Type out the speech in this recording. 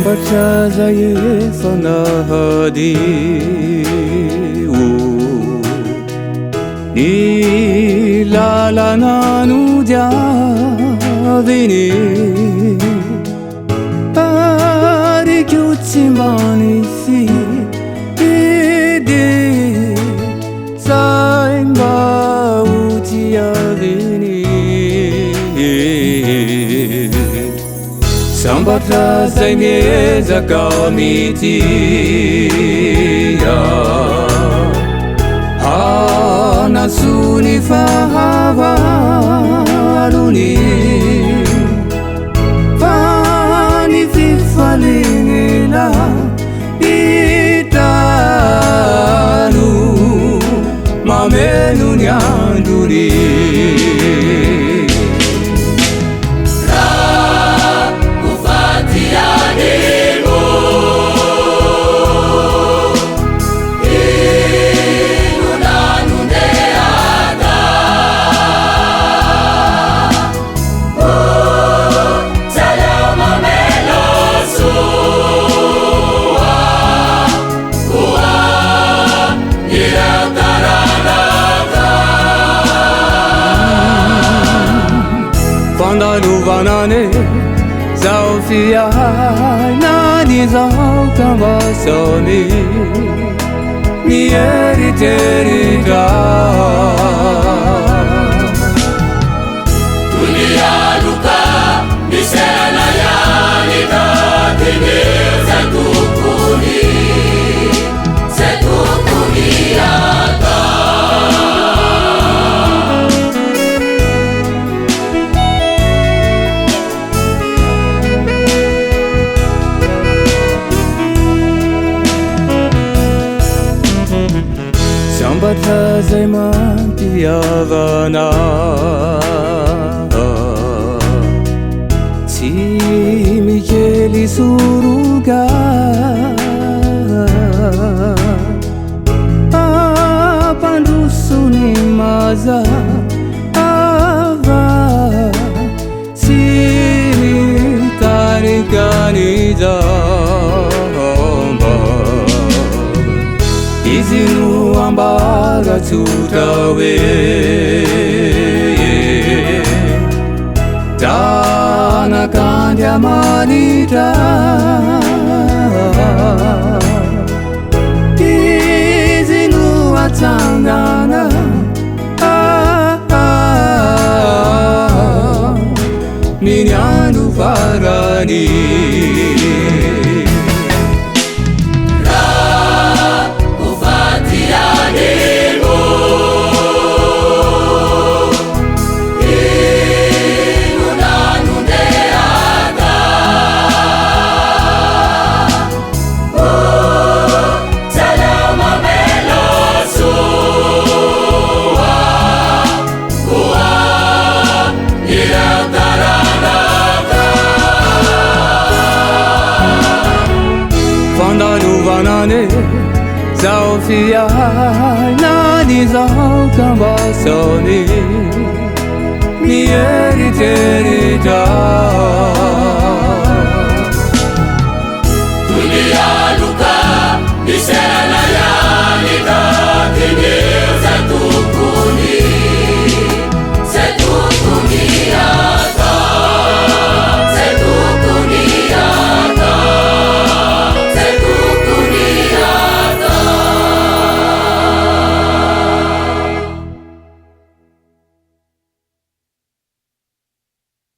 Sambachazaye sanahadi Ilalananu javini Pari kyuchimbani si Ide saimba uchiyavini Sambatra mieza kamitia Hana suni fahavaruni Fani fifalingila Itanu Mamenu nyanduri Vanane Zaufia Nani Zaukam Vasoni Mieri Terida Dunia luka Misena yani tatini Setukuni ata Sambatra zaimanti avana Si Micheli suruga Pandusuni maza Ava Sini karikaniza Izinu ambaga tutawe Dana kandya manita Izinu atangana Minyandu farani Zaufia Nani Zaukam Vasoni Mieri Terida